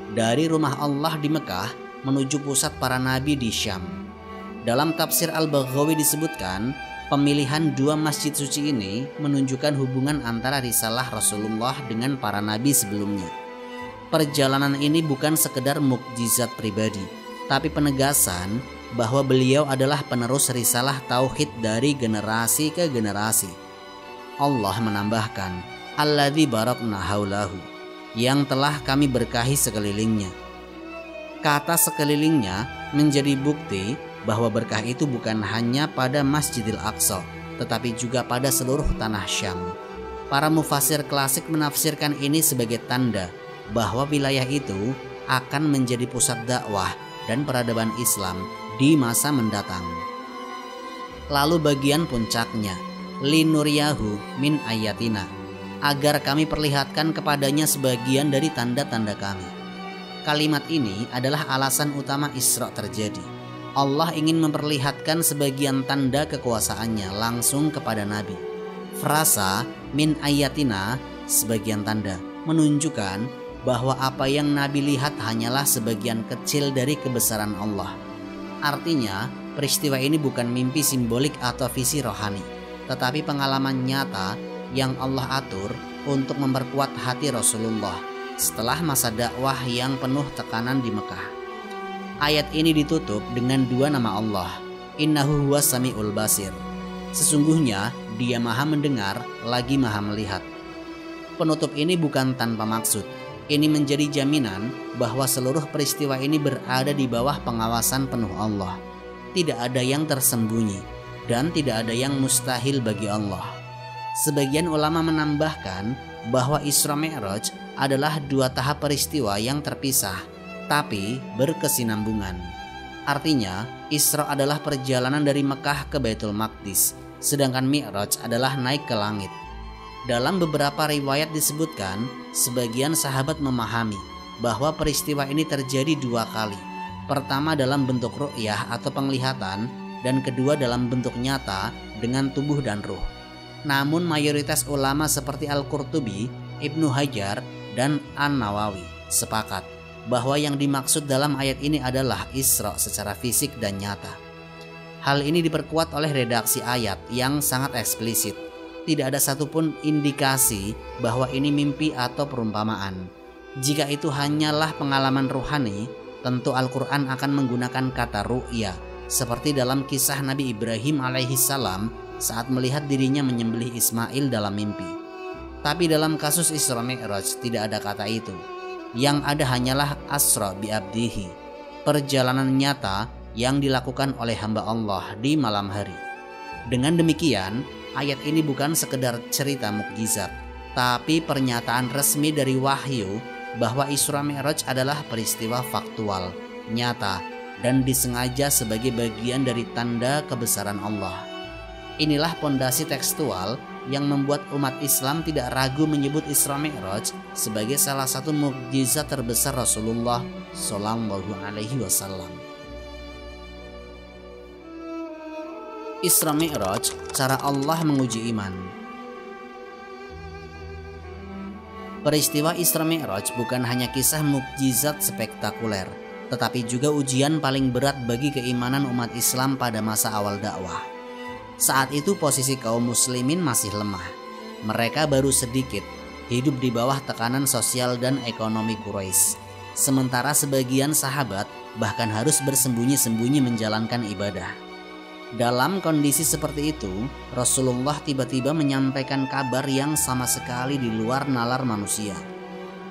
Dari rumah Allah di Mekah menuju pusat para nabi di Syam. Dalam tafsir Al-Baghawi disebutkan, pemilihan dua masjid suci ini menunjukkan hubungan antara risalah Rasulullah dengan para nabi sebelumnya. Perjalanan ini bukan sekedar mukjizat pribadi, tapi penegasan bahwa beliau adalah penerus risalah tauhid dari generasi ke generasi. Allah menambahkan, alladzi barakna haulahu, yang telah kami berkahi sekelilingnya. Kata sekelilingnya menjadi bukti bahwa berkah itu bukan hanya pada Masjidil Aqsa, tetapi juga pada seluruh tanah Syam. Para mufasir klasik menafsirkan ini sebagai tanda bahwa wilayah itu akan menjadi pusat dakwah dan peradaban Islam di masa mendatang. Lalu bagian puncaknya, linuriyahu min ayatina, agar kami perlihatkan kepadanya sebagian dari tanda-tanda kami. Kalimat ini adalah alasan utama Isra terjadi. Allah ingin memperlihatkan sebagian tanda kekuasaannya langsung kepada Nabi. Frasa min ayatina, sebagian tanda, menunjukkan bahwa apa yang Nabi lihat hanyalah sebagian kecil dari kebesaran Allah. Artinya, peristiwa ini bukan mimpi simbolik atau visi rohani, tetapi pengalaman nyata yang Allah atur untuk memperkuat hati Rasulullah setelah masa dakwah yang penuh tekanan di Mekah. Ayat ini ditutup dengan dua nama Allah, Innahu huwas sami'ul basir. Sesungguhnya Dia maha mendengar lagi maha melihat. Penutup ini bukan tanpa maksud. Ini menjadi jaminan bahwa seluruh peristiwa ini berada di bawah pengawasan penuh Allah. Tidak ada yang tersembunyi dan tidak ada yang mustahil bagi Allah. Sebagian ulama menambahkan bahwa Isra Mi'raj adalah dua tahap peristiwa yang terpisah tapi berkesinambungan. Artinya, Isra adalah perjalanan dari Mekah ke Baitul Maqdis, sedangkan Mi'raj adalah naik ke langit. Dalam beberapa riwayat disebutkan, sebagian sahabat memahami bahwa peristiwa ini terjadi dua kali. Pertama dalam bentuk ru'yah atau penglihatan, dan kedua dalam bentuk nyata dengan tubuh dan ruh. Namun mayoritas ulama seperti Al-Qurtubi, Ibnu Hajar, dan An-Nawawi sepakat bahwa yang dimaksud dalam ayat ini adalah Isra secara fisik dan nyata. Hal ini diperkuat oleh redaksi ayat yang sangat eksplisit. Tidak ada satupun indikasi bahwa ini mimpi atau perumpamaan. Jika itu hanyalah pengalaman rohani, tentu Al-Quran akan menggunakan kata ru'ya, seperti dalam kisah Nabi Ibrahim alaihissalam saat melihat dirinya menyembelih Ismail dalam mimpi. Tapi dalam kasus Isra Mi'raj tidak ada kata itu. Yang ada hanyalah asra bi abdihi, perjalanan nyata yang dilakukan oleh hamba Allah di malam hari. Dengan demikian, ayat ini bukan sekedar cerita mukjizat, tapi pernyataan resmi dari wahyu bahwa Isra Mi'raj adalah peristiwa faktual, nyata, dan disengaja sebagai bagian dari tanda kebesaran Allah. Inilah pondasi tekstual yang membuat umat Islam tidak ragu menyebut Isra Mi'raj sebagai salah satu mukjizat terbesar Rasulullah Shallallahu Alaihi Wasallam. Isra Mi'raj, cara Allah menguji iman. Peristiwa Isra Mi'raj bukan hanya kisah mukjizat spektakuler, tetapi juga ujian paling berat bagi keimanan umat Islam pada masa awal dakwah. Saat itu posisi kaum muslimin masih lemah. Mereka baru sedikit hidup di bawah tekanan sosial dan ekonomi Quraisy. Sementara sebagian sahabat bahkan harus bersembunyi-sembunyi menjalankan ibadah. Dalam kondisi seperti itu, Rasulullah tiba-tiba menyampaikan kabar yang sama sekali di luar nalar manusia,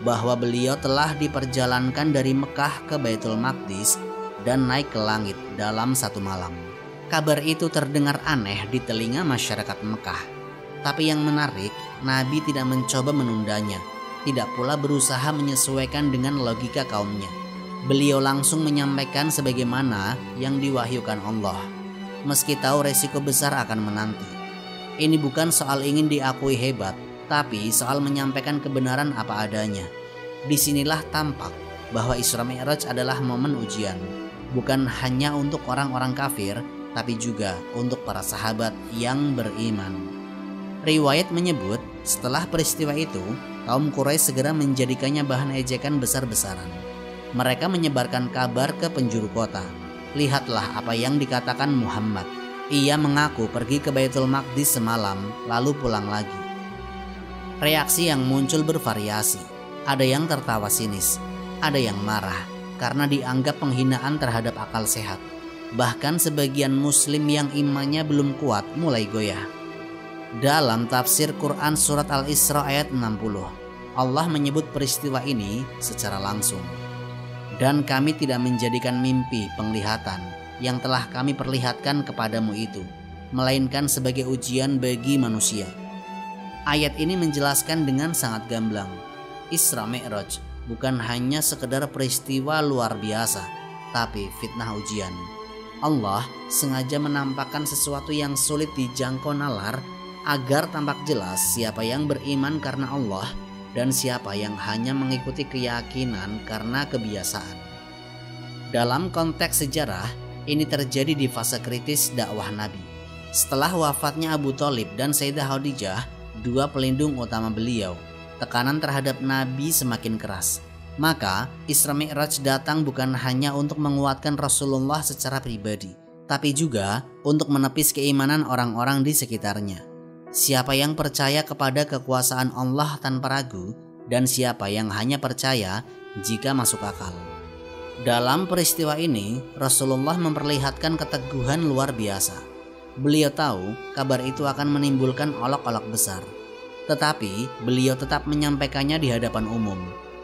bahwa beliau telah diperjalankan dari Mekah ke Baitul Maqdis dan naik ke langit dalam satu malam. Kabar itu terdengar aneh di telinga masyarakat Mekah. Tapi yang menarik, Nabi tidak mencoba menundanya, tidak pula berusaha menyesuaikan dengan logika kaumnya. Beliau langsung menyampaikan sebagaimana yang diwahyukan Allah, meski tahu resiko besar akan menanti. Ini bukan soal ingin diakui hebat, tapi soal menyampaikan kebenaran apa adanya. Disinilah tampak bahwa Isra Mi'raj adalah momen ujian, bukan hanya untuk orang-orang kafir, tapi juga untuk para sahabat yang beriman. Riwayat menyebut setelah peristiwa itu, kaum Quraisy segera menjadikannya bahan ejekan besar-besaran. Mereka menyebarkan kabar ke penjuru kota. Lihatlah apa yang dikatakan Muhammad. Ia mengaku pergi ke Baitul Maqdis semalam lalu pulang lagi. Reaksi yang muncul bervariasi. Ada yang tertawa sinis, ada yang marah karena dianggap penghinaan terhadap akal sehat. Bahkan sebagian muslim yang imannya belum kuat mulai goyah. Dalam tafsir Quran surat Al-Isra ayat 60, Allah menyebut peristiwa ini secara langsung. Dan kami tidak menjadikan mimpi penglihatan yang telah kami perlihatkan kepadamu itu, melainkan sebagai ujian bagi manusia. Ayat ini menjelaskan dengan sangat gamblang, Isra Mi'raj bukan hanya sekedar peristiwa luar biasa, tapi fitnah ujian. Allah sengaja menampakkan sesuatu yang sulit dijangkau nalar agar tampak jelas siapa yang beriman karena Allah dan siapa yang hanya mengikuti keyakinan karena kebiasaan. Dalam konteks sejarah, ini terjadi di fase kritis dakwah Nabi. Setelah wafatnya Abu Thalib dan Sayyidah Khadijah, dua pelindung utama beliau, tekanan terhadap Nabi semakin keras. Maka Isra Mi'raj datang bukan hanya untuk menguatkan Rasulullah secara pribadi, tapi juga untuk menepis keimanan orang-orang di sekitarnya. Siapa yang percaya kepada kekuasaan Allah tanpa ragu, dan siapa yang hanya percaya jika masuk akal. Dalam peristiwa ini, Rasulullah memperlihatkan keteguhan luar biasa. Beliau tahu kabar itu akan menimbulkan olok-olok besar, tetapi beliau tetap menyampaikannya di hadapan umum.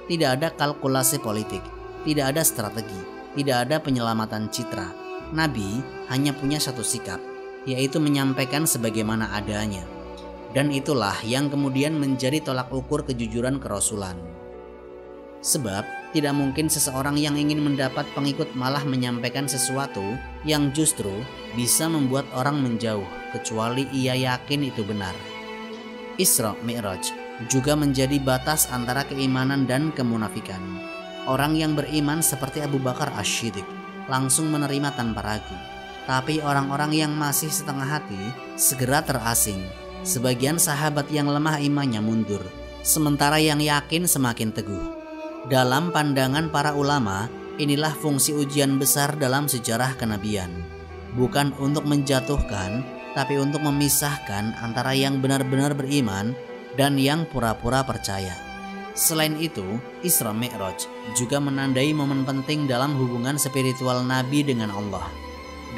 Tidak ada kalkulasi politik, tidak ada strategi, tidak ada penyelamatan citra. Nabi hanya punya satu sikap, yaitu menyampaikan sebagaimana adanya. Dan itulah yang kemudian menjadi tolak ukur kejujuran kerasulan. Sebab tidak mungkin seseorang yang ingin mendapat pengikut malah menyampaikan sesuatu yang justru bisa membuat orang menjauh, kecuali ia yakin itu benar. Isra Mi'raj juga menjadi batas antara keimanan dan kemunafikan. Orang yang beriman seperti Abu Bakar Asy-Shiddiq langsung menerima tanpa ragu. Tapi orang-orang yang masih setengah hati segera terasing. Sebagian sahabat yang lemah imannya mundur, sementara yang yakin semakin teguh. Dalam pandangan para ulama, inilah fungsi ujian besar dalam sejarah kenabian. Bukan untuk menjatuhkan, tapi untuk memisahkan antara yang benar-benar beriman dan yang pura-pura percaya. Selain itu, Isra Mi'raj juga menandai momen penting dalam hubungan spiritual Nabi dengan Allah.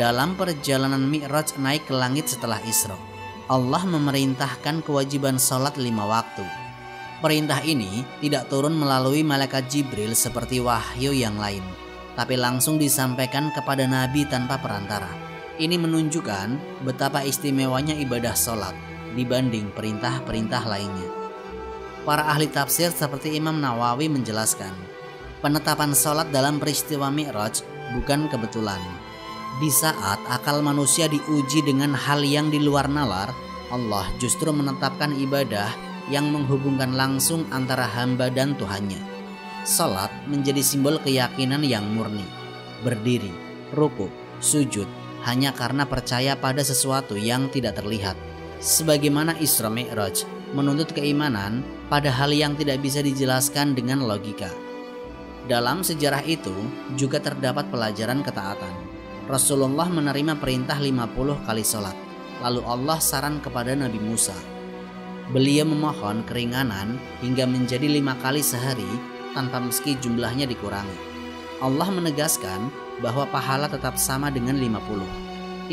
Dalam perjalanan Mi'raj naik ke langit setelah Isra, Allah memerintahkan kewajiban sholat 5 waktu. Perintah ini tidak turun melalui malaikat Jibril seperti wahyu yang lain, tapi langsung disampaikan kepada Nabi tanpa perantara. Ini menunjukkan betapa istimewanya ibadah sholat dibanding perintah-perintah lainnya. Para ahli tafsir seperti Imam Nawawi menjelaskan, penetapan sholat dalam peristiwa Mi'raj bukan kebetulan. Di saat akal manusia diuji dengan hal yang di luar nalar, Allah justru menetapkan ibadah yang menghubungkan langsung antara hamba dan Tuhannya. Salat menjadi simbol keyakinan yang murni, berdiri, ruku, sujud hanya karena percaya pada sesuatu yang tidak terlihat. Sebagaimana Isra Mi'raj menuntut keimanan pada hal yang tidak bisa dijelaskan dengan logika. Dalam sejarah itu juga terdapat pelajaran ketaatan. Rasulullah menerima perintah 50 kali sholat. Lalu Allah saran kepada Nabi Musa. Beliau memohon keringanan hingga menjadi 5 kali sehari tanpa meski jumlahnya dikurangi. Allah menegaskan bahwa pahala tetap sama dengan 50.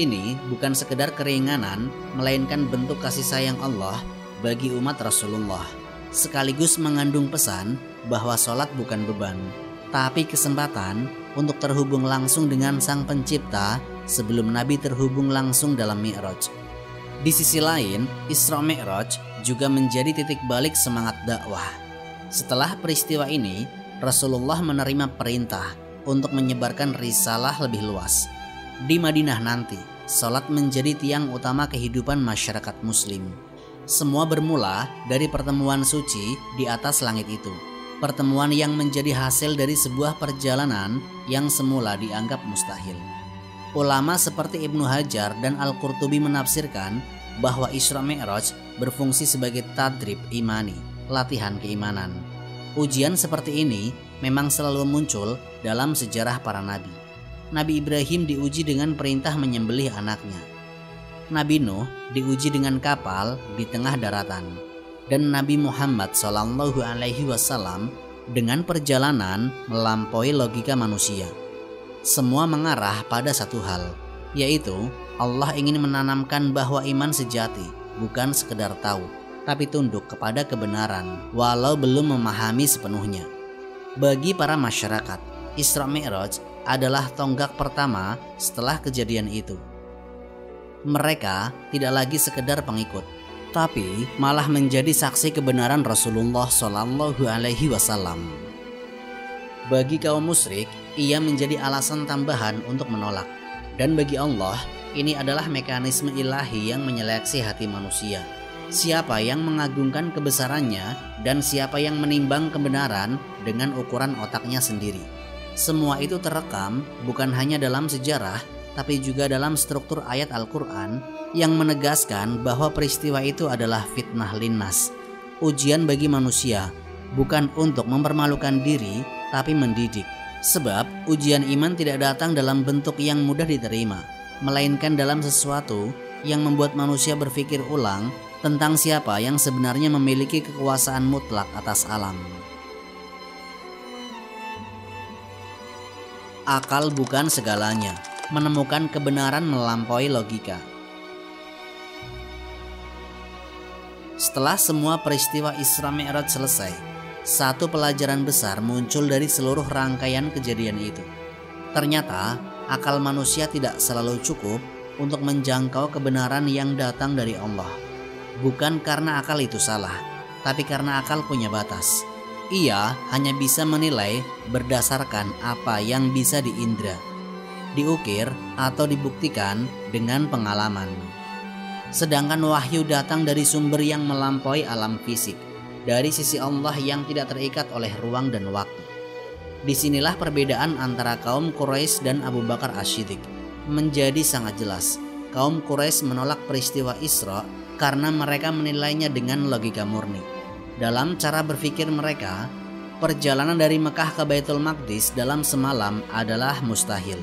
Ini bukan sekedar keringanan, melainkan bentuk kasih sayang Allah bagi umat Rasulullah. Sekaligus mengandung pesan bahwa sholat bukan beban, tapi kesempatan untuk terhubung langsung dengan Sang Pencipta sebelum Nabi terhubung langsung dalam Mi'raj. Di sisi lain, Isra Mi'raj juga menjadi titik balik semangat dakwah. Setelah peristiwa ini, Rasulullah menerima perintah untuk menyebarkan risalah lebih luas. Di Madinah nanti, salat menjadi tiang utama kehidupan masyarakat Muslim. Semua bermula dari pertemuan suci di atas langit itu. Pertemuan yang menjadi hasil dari sebuah perjalanan yang semula dianggap mustahil. Ulama seperti Ibnu Hajar dan Al-Qurtubi menafsirkan bahwa Isra Mi'raj berfungsi sebagai tadrib imani, latihan keimanan. Ujian seperti ini memang selalu muncul dalam sejarah para nabi. Nabi Ibrahim diuji dengan perintah menyembelih anaknya. Nabi Nuh diuji dengan kapal di tengah daratan. Dan Nabi Muhammad SAW dengan perjalanan melampaui logika manusia. Semua mengarah pada satu hal, yaitu Allah ingin menanamkan bahwa iman sejati bukan sekedar tahu, tapi tunduk kepada kebenaran walau belum memahami sepenuhnya. Bagi para masyarakat, Isra Mi'raj adalah tonggak pertama setelah kejadian itu. Mereka tidak lagi sekedar pengikut, tapi malah menjadi saksi kebenaran Rasulullah SAW. Bagi kaum musyrik, ia menjadi alasan tambahan untuk menolak. Dan bagi Allah, ini adalah mekanisme ilahi yang menyeleksi hati manusia. Siapa yang mengagungkan kebesarannya dan siapa yang menimbang kebenaran dengan ukuran otaknya sendiri. Semua itu terekam bukan hanya dalam sejarah, tapi juga dalam struktur ayat Al-Quran yang menegaskan bahwa peristiwa itu adalah fitnah linnas, ujian bagi manusia, bukan untuk mempermalukan diri, tapi mendidik. Sebab ujian iman tidak datang dalam bentuk yang mudah diterima, melainkan dalam sesuatu yang membuat manusia berpikir ulang tentang siapa yang sebenarnya memiliki kekuasaan mutlak atas alam. Akal bukan segalanya, menemukan kebenaran melampaui logika. Setelah semua peristiwa Isra Mi'raj selesai, satu pelajaran besar muncul dari seluruh rangkaian kejadian itu. Ternyata, akal manusia tidak selalu cukup untuk menjangkau kebenaran yang datang dari Allah. Bukan karena akal itu salah, tapi karena akal punya batas. Ia hanya bisa menilai berdasarkan apa yang bisa diindra, diukir atau dibuktikan dengan pengalaman. Sedangkan wahyu datang dari sumber yang melampaui alam fisik, dari sisi Allah yang tidak terikat oleh ruang dan waktu. Disinilah perbedaan antara kaum Quraisy dan Abu Bakar As-Siddiq menjadi sangat jelas. Kaum Quraisy menolak peristiwa Isra karena mereka menilainya dengan logika murni. Dalam cara berpikir mereka, perjalanan dari Mekah ke Baitul Maqdis dalam semalam adalah mustahil.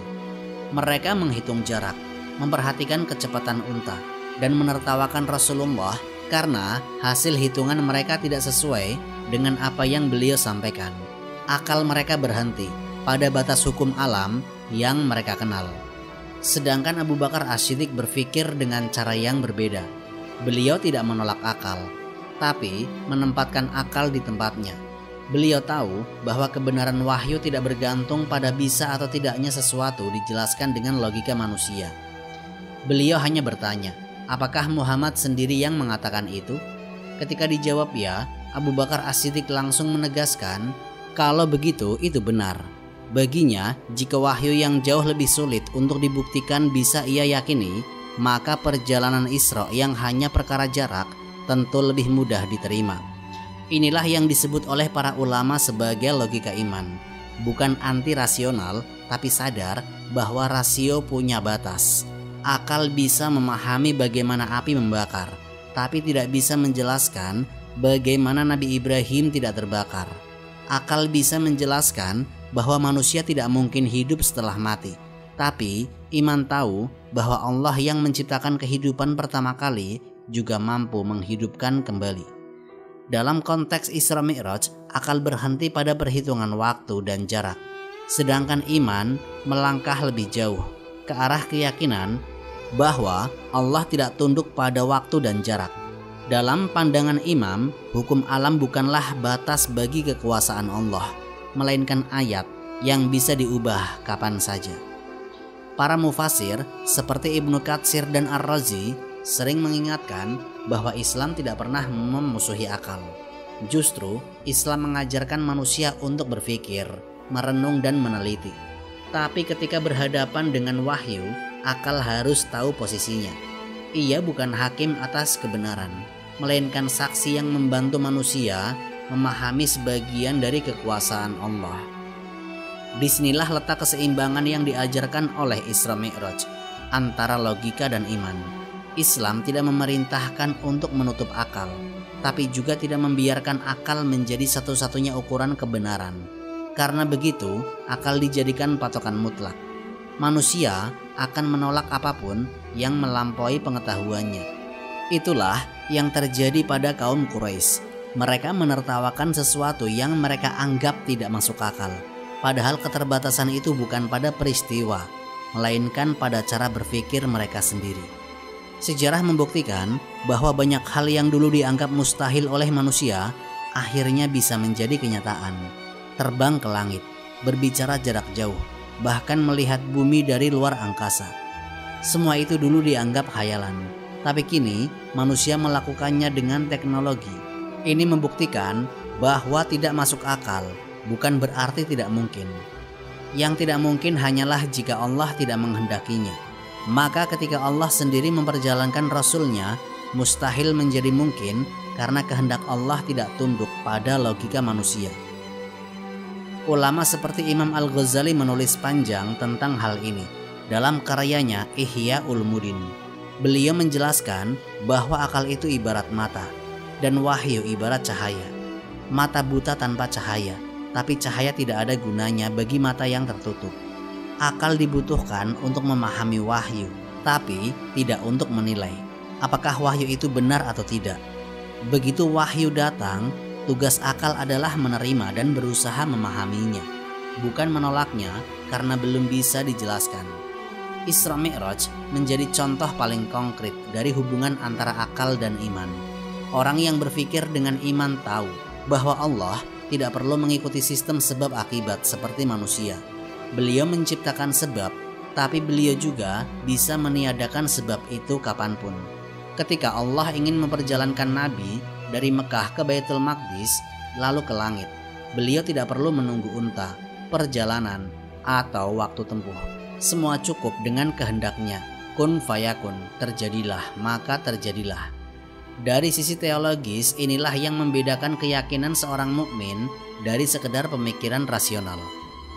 Mereka menghitung jarak, memperhatikan kecepatan unta, dan menertawakan Rasulullah karena hasil hitungan mereka tidak sesuai dengan apa yang beliau sampaikan. Akal mereka berhenti pada batas hukum alam yang mereka kenal. Sedangkan Abu Bakar As-Siddiq berpikir dengan cara yang berbeda. Beliau tidak menolak akal, tapi menempatkan akal di tempatnya. Beliau tahu bahwa kebenaran wahyu tidak bergantung pada bisa atau tidaknya sesuatu dijelaskan dengan logika manusia. Beliau hanya bertanya, apakah Muhammad sendiri yang mengatakan itu? Ketika dijawab ya, Abu Bakar As-Siddiq langsung menegaskan, kalau begitu itu benar. Baginya, jika wahyu yang jauh lebih sulit untuk dibuktikan bisa ia yakini, maka perjalanan Isra yang hanya perkara jarak tentu lebih mudah diterima. Inilah yang disebut oleh para ulama sebagai logika iman. Bukan anti rasional, tapi sadar bahwa rasio punya batas. Akal bisa memahami bagaimana api membakar, tapi tidak bisa menjelaskan bagaimana Nabi Ibrahim tidak terbakar. Akal bisa menjelaskan bahwa manusia tidak mungkin hidup setelah mati, tapi iman tahu bahwa Allah yang menciptakan kehidupan pertama kali juga mampu menghidupkan kembali. Dalam konteks Isra Mi'raj, akal berhenti pada perhitungan waktu dan jarak. Sedangkan iman melangkah lebih jauh ke arah keyakinan bahwa Allah tidak tunduk pada waktu dan jarak. Dalam pandangan imam, hukum alam bukanlah batas bagi kekuasaan Allah, melainkan ayat yang bisa diubah kapan saja. Para mufasir seperti Ibnu Katsir dan Ar-Razi sering mengingatkan bahwa Islam tidak pernah memusuhi akal. Justru Islam mengajarkan manusia untuk berpikir, merenung dan meneliti. Tapi ketika berhadapan dengan wahyu, akal harus tahu posisinya. Ia bukan hakim atas kebenaran, melainkan saksi yang membantu manusia memahami sebagian dari kekuasaan Allah. Disinilah letak keseimbangan yang diajarkan oleh Isra Mi'raj antara logika dan iman. Islam tidak memerintahkan untuk menutup akal, tapi juga tidak membiarkan akal menjadi satu-satunya ukuran kebenaran. Karena begitu, akal dijadikan patokan mutlak. Manusia akan menolak apapun yang melampaui pengetahuannya. Itulah yang terjadi pada kaum Quraisy. Mereka menertawakan sesuatu yang mereka anggap tidak masuk akal. Padahal keterbatasan itu bukan pada peristiwa, melainkan pada cara berpikir mereka sendiri. Sejarah membuktikan bahwa banyak hal yang dulu dianggap mustahil oleh manusia akhirnya bisa menjadi kenyataan. Terbang ke langit, berbicara jarak jauh, bahkan melihat bumi dari luar angkasa. Semua itu dulu dianggap khayalan, tapi kini manusia melakukannya dengan teknologi. Ini membuktikan bahwa tidak masuk akal bukan berarti tidak mungkin. Yang tidak mungkin hanyalah jika Allah tidak menghendakinya. Maka ketika Allah sendiri memperjalankan Rasul-Nya mustahil menjadi mungkin karena kehendak Allah tidak tunduk pada logika manusia. Ulama seperti Imam Al-Ghazali menulis panjang tentang hal ini dalam karyanya Ihya Ulumuddin. Beliau menjelaskan bahwa akal itu ibarat mata dan wahyu ibarat cahaya. Mata buta tanpa cahaya, tapi cahaya tidak ada gunanya bagi mata yang tertutup. Akal dibutuhkan untuk memahami wahyu, tapi tidak untuk menilai apakah wahyu itu benar atau tidak. Begitu wahyu datang, tugas akal adalah menerima dan berusaha memahaminya, bukan menolaknya karena belum bisa dijelaskan. Isra Mi'raj menjadi contoh paling konkret dari hubungan antara akal dan iman. Orang yang berpikir dengan iman tahu bahwa Allah tidak perlu mengikuti sistem sebab akibat seperti manusia. Beliau menciptakan sebab, tapi beliau juga bisa meniadakan sebab itu kapanpun. Ketika Allah ingin memperjalankan Nabi dari Mekah ke Baitul Maqdis lalu ke langit, beliau tidak perlu menunggu unta, perjalanan, atau waktu tempuh. Semua cukup dengan kehendaknya. Kun fayakun, terjadilah maka terjadilah. Dari sisi teologis, inilah yang membedakan keyakinan seorang mukmin dari sekedar pemikiran rasional.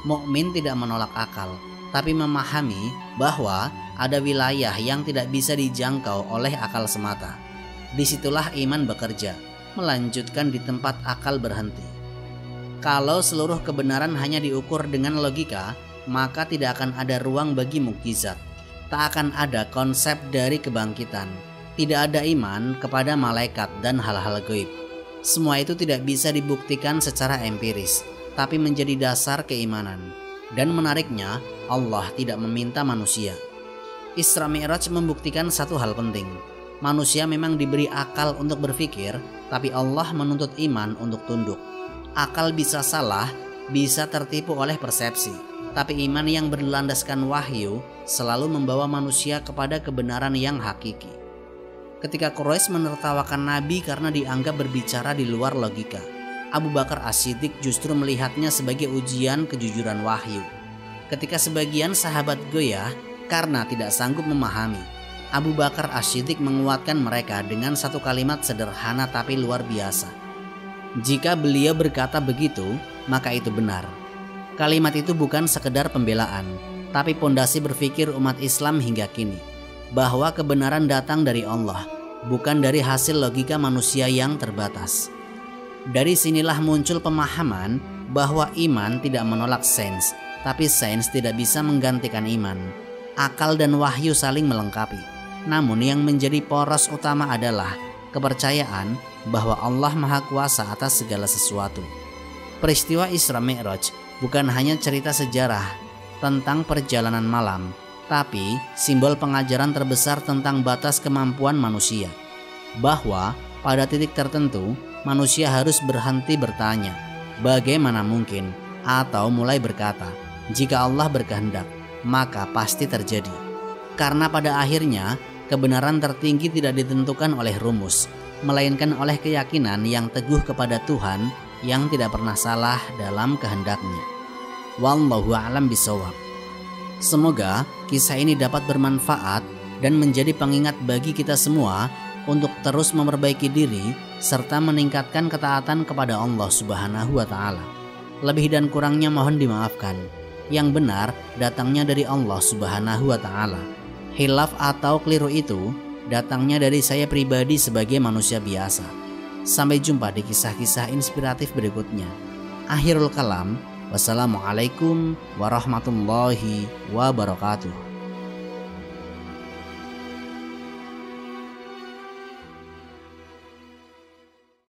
Mukmin tidak menolak akal, tapi memahami bahwa ada wilayah yang tidak bisa dijangkau oleh akal semata. Disitulah iman bekerja, melanjutkan di tempat akal berhenti. Kalau seluruh kebenaran hanya diukur dengan logika, maka tidak akan ada ruang bagi mukjizat. Tak akan ada konsep dari kebangkitan. Tidak ada iman kepada malaikat dan hal-hal gaib. Semua itu tidak bisa dibuktikan secara empiris, tapi menjadi dasar keimanan. Dan menariknya, Allah tidak meminta manusia. Isra Mi'raj membuktikan satu hal penting. Manusia memang diberi akal untuk berpikir, tapi Allah menuntut iman untuk tunduk. Akal bisa salah, bisa tertipu oleh persepsi, tapi iman yang berlandaskan wahyu selalu membawa manusia kepada kebenaran yang hakiki. Ketika Quraisy menertawakan Nabi karena dianggap berbicara di luar logika, Abu Bakar As-Siddiq justru melihatnya sebagai ujian kejujuran wahyu. Ketika sebagian sahabat goyah karena tidak sanggup memahami, Abu Bakar As-Siddiq menguatkan mereka dengan satu kalimat sederhana tapi luar biasa. Jika beliau berkata begitu, maka itu benar. Kalimat itu bukan sekedar pembelaan, tapi pondasi berpikir umat Islam hingga kini, bahwa kebenaran datang dari Allah, bukan dari hasil logika manusia yang terbatas. Dari sinilah muncul pemahaman bahwa iman tidak menolak sains, tapi sains tidak bisa menggantikan iman. Akal dan wahyu saling melengkapi. Namun yang menjadi poros utama adalah kepercayaan bahwa Allah Maha Kuasa atas segala sesuatu. Peristiwa Isra Mi'raj bukan hanya cerita sejarah tentang perjalanan malam, tapi simbol pengajaran terbesar tentang batas kemampuan manusia. Bahwa pada titik tertentu manusia harus berhenti bertanya, bagaimana mungkin, atau mulai berkata, jika Allah berkehendak, maka pasti terjadi. Karena pada akhirnya kebenaran tertinggi tidak ditentukan oleh rumus, melainkan oleh keyakinan yang teguh kepada Tuhan yang tidak pernah salah dalam kehendaknya. Wallahu a'lam bishawab. Semoga kisah ini dapat bermanfaat dan menjadi pengingat bagi kita semua untuk terus memperbaiki diri serta meningkatkan ketaatan kepada Allah Subhanahu wa Ta'ala. Lebih dan kurangnya mohon dimaafkan. Yang benar datangnya dari Allah Subhanahu wa Ta'ala. Khilaf atau keliru itu datangnya dari saya pribadi sebagai manusia biasa. Sampai jumpa di kisah-kisah inspiratif berikutnya. Akhirul kalam, wassalamualaikum warahmatullahi wabarakatuh.